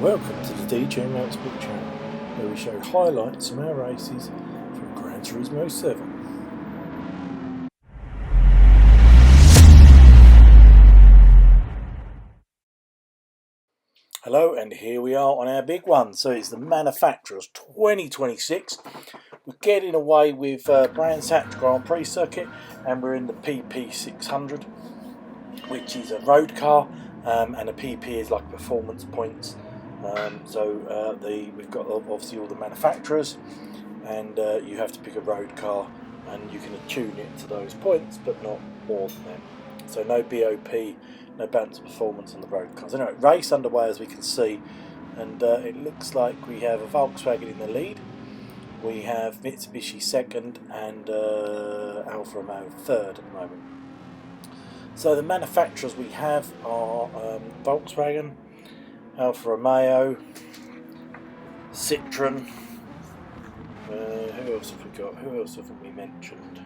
Welcome to the DJ Motorsport channel, where we show highlights from our races from Gran Turismo 7. Hello, and here we are on our big one. So it's the Manufacturers 2026. We're getting away with BrandsHatch Grand Prix circuit, and we're in the PP600, which is a road car, and a PP is like performance points. We've got obviously all the manufacturers, and you have to pick a road car, and you can tune it to those points, but not more than them. So no BOP, no balance performance on the road cars. Anyway, race underway as we can see, and it looks like we have a Volkswagen in the lead. We have Mitsubishi second and Alfa Romeo third at the moment. So the manufacturers we have are Volkswagen, Alfa Romeo, Citroen. Who else have we got? Who else haven't we mentioned?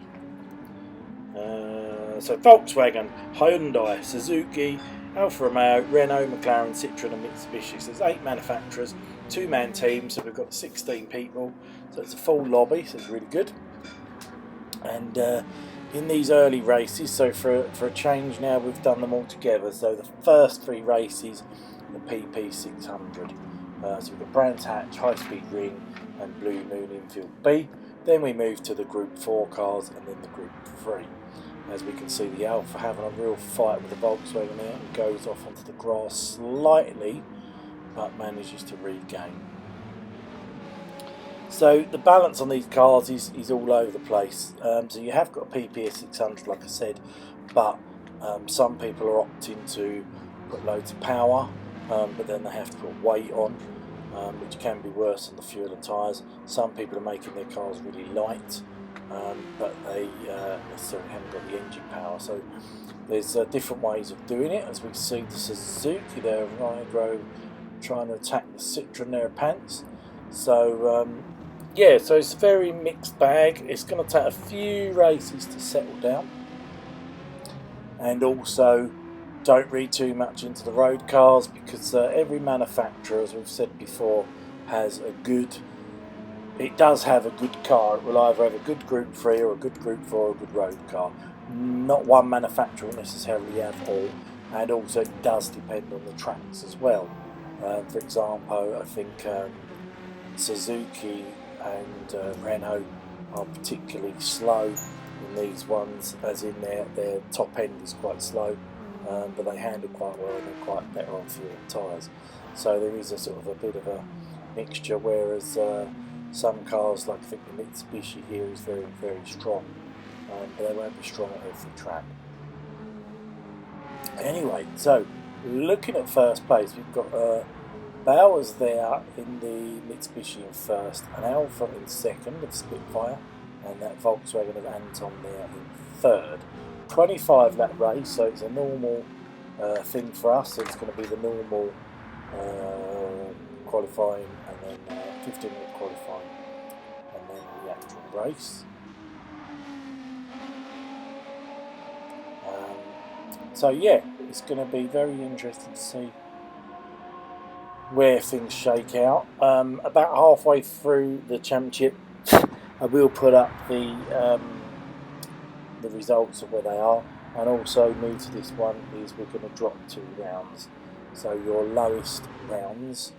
So Volkswagen, Hyundai, Suzuki, Alfa Romeo, Renault, McLaren, Citroen and Mitsubishi. So there's 8 manufacturers, 2-man teams, so we've got 16 people. So it's a full lobby, so it's really good. And in these early races, so for a change now, we've done them all together. So the first 3 races, the PP600. So we've got BrandsHatch, High Speed Ring and Blue Moon Infield B. Then we move to the Group 4 cars and then the Group 3. As we can see, the Alfa having a real fight with the Volkswagen there, and goes off onto the grass slightly, but manages to regain. So the balance on these cars is all over the place. So you have got a PP600, like I said, but some people are opting to put loads of power, but then they have to put weight on, which can be worse than the fuel and tyres. Some people are making their cars really light, but they necessarily haven't got the engine power. So there's different ways of doing it. As we see the Suzuki there, Rydro trying to attack the Citroen there, pants. So so it's a very mixed bag. It's going to take a few races to settle down, and also don't read too much into the road cars, because every manufacturer, as we've said before, has a good. It does have a good car. It will either have a good Group 3 or a good Group 4 or a good road car. Not one manufacturer will necessarily have all, and also it does depend on the tracks as well. For example, I think Suzuki and Renault are particularly slow in these ones, as in their top end is quite slow, but they handle quite well and they're quite better on fuel and tyres. So there is a sort of a bit of a mixture, whereas some cars, like I think the Mitsubishi here, is very, very strong, but they won't be strong at every track. Anyway, so looking at first place, we've got Bowers there in the Mitsubishi in first, and Alfa in second of Spitfire, and that Volkswagen of Anton there in third. 25 lap race, so it's a normal thing for us. So it's going to be the normal qualifying, and then 15-minute qualifying, and then the actual race. So yeah, it's going to be very interesting to see where things shake out. About halfway through the championship, I will put up the results of where they are, and also new to this one is we're going to drop 2 rounds. So your lowest rounds,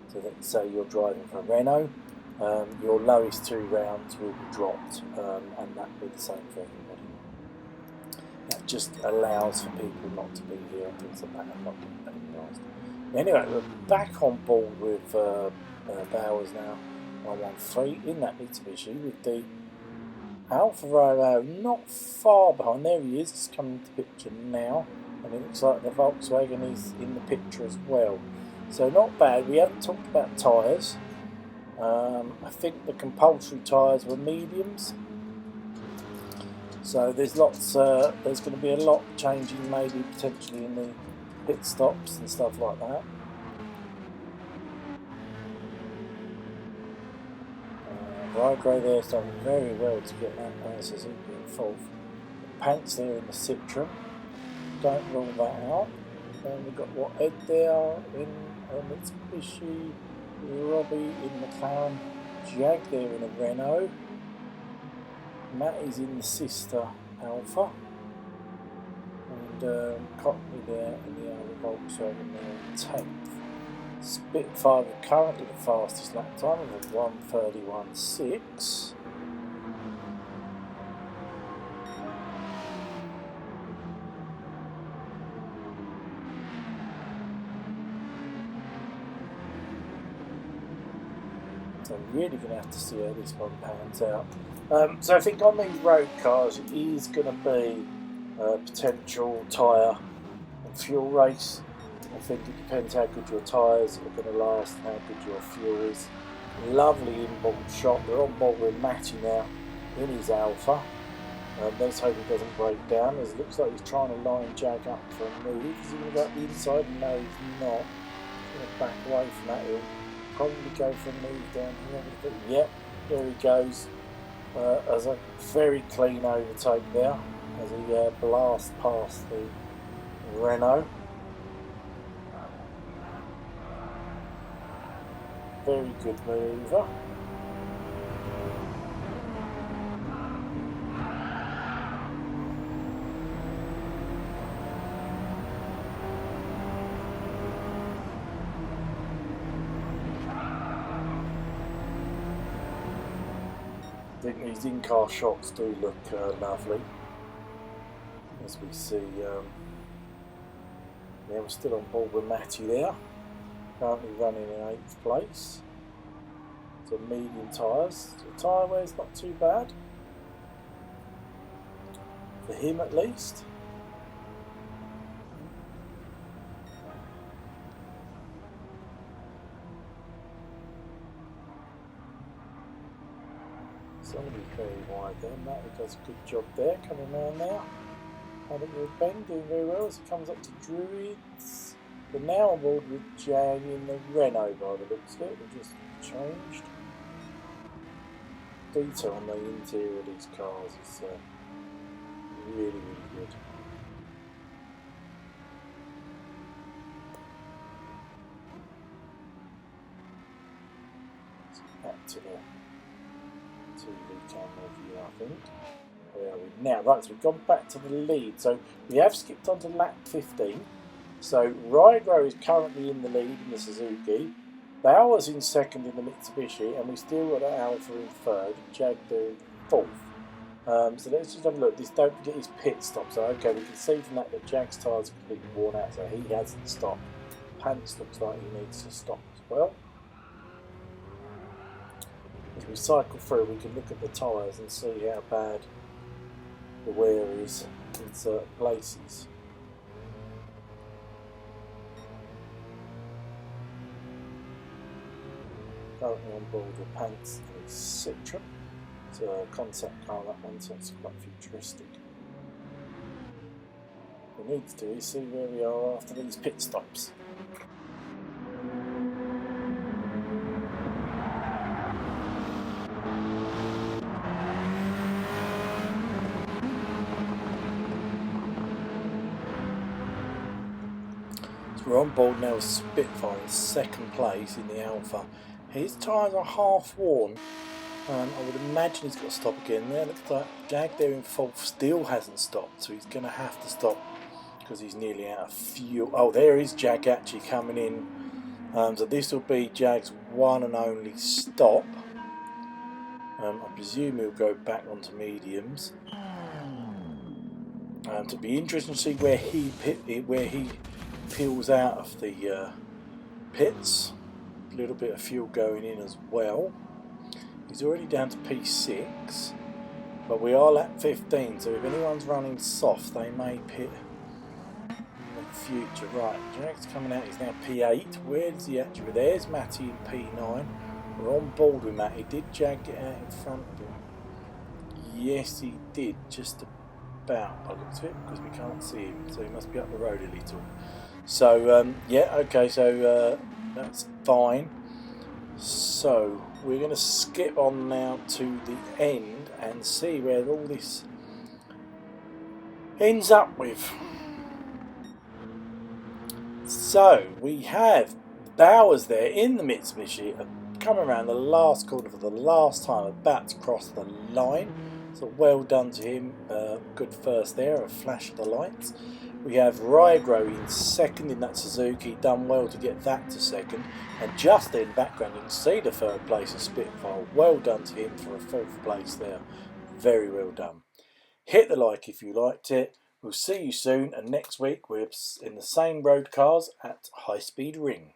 so let's say you're driving for a Renault, your lowest 2 rounds will be dropped, and that will be the same for everybody. That just allows for people not to be here and things like that, and not getting penalised. Anyway, we're back on board with Bowers now, 113 in that Mitsubishi with the Alfa Romeo not far behind. There he is, he's coming into the picture now, and it looks like the Volkswagen is in the picture as well. So not bad. We haven't talked about tyres. I think the compulsory tyres were mediums. So there's lots. There's going to be a lot changing, maybe potentially in the pit stops and stuff like that. Rydro there's done very well to get that Suzuki in fourth. Pants there in the Citroen. Don't rule that out. And we've got what, Ed there in Mitsubishi, Robbie in McLaren, Jag there in a Renault, Matt is in the sister Alpha, and Cockney there in the other Volkswagen there in 10th. Spitfire currently the fastest lap time of 1:31.6. So I'm really going to have to see how this one pans out. So I think on these road cars it is going to be a potential tyre and fuel race. I think it depends how good your tyres are going to last and how good your fuel is. Lovely inboard shot. We're on board with Matty now in his Alpha. Let's hope he doesn't break down, as it looks like he's trying to line Jag up for a move. Is he going to go up the inside? No, he's not. He's going to back away from that. He'll probably go for a move down here. But yep, there he goes. As a very clean overtake there as he blasts past the Renault. Very good manoeuvre. I think these in-car shots do look lovely, as we see. Yeah, we're still on board with Matty there, currently running in 8th place. So medium tyres. The tyre wear's not too bad for him, at least. Somebody's very wide there. Matty does a good job there, coming around now. With Ben doing very well as he comes up to Druids. We're now on board with Jag in the Renault by the looks of it. We've just changed. Detail on the interior of these cars is really, really good. Let's get back to the TV camera view, I think. Where are we now? Right, so we've gone back to the lead. So we have skipped on to lap 15. So Rygro is currently in the lead in the Suzuki. Bauer's in second in the Mitsubishi, and we still got an Alpha in third. Jag doing fourth. So let's just have a look. Don't forget his pit stop. So okay, we can see from that Jag's tyres are completely worn out, so he hasn't stopped. Pants looks like he needs to stop as well. As we cycle through, we can look at the tyres and see how bad the wear is in certain places. Currently on board with Pants and Citroen. It's a concept car, that one, so it's quite futuristic. What we need to do is see where we are after these pit stops. We're on board now with Spitfire in second place in the Alpha. His tyres are half worn. I would imagine he's got to stop again there. Looks like Jag there in fourth still hasn't stopped, so he's going to have to stop because he's nearly out of fuel. Oh, there is Jag actually coming in. So this will be Jag's one and only stop. I presume he'll go back onto mediums. To be interesting to see where he peels out of the pits. A little bit of fuel going in as well. He's already down to P6, but we are lap 15, so if anyone's running soft they may pit in the future. Right, Jag's coming out, he's now P8. Where is he actually? There's Matty in P9. We're on board with Matty. Did Jag get out in front of him? Yes he did, just about by the looks of it, because we can't see him, so he must be up the road a little. So yeah, okay, so that's fine. So we're going to skip on now to the end and see where all this ends up with. So we have Bowers there in the Mitsubishi, coming around the last corner for the last time, about to cross the line. So well done to him. Good first there, a flash of the lights. We have Rygro in second in that Suzuki, done well to get that to second. And just in background you can see the third place of Spitfire. Well done to him for a fourth place there. Very well done. Hit the like if you liked it. We'll see you soon, and next week we're in the same road cars at High Speed Ring.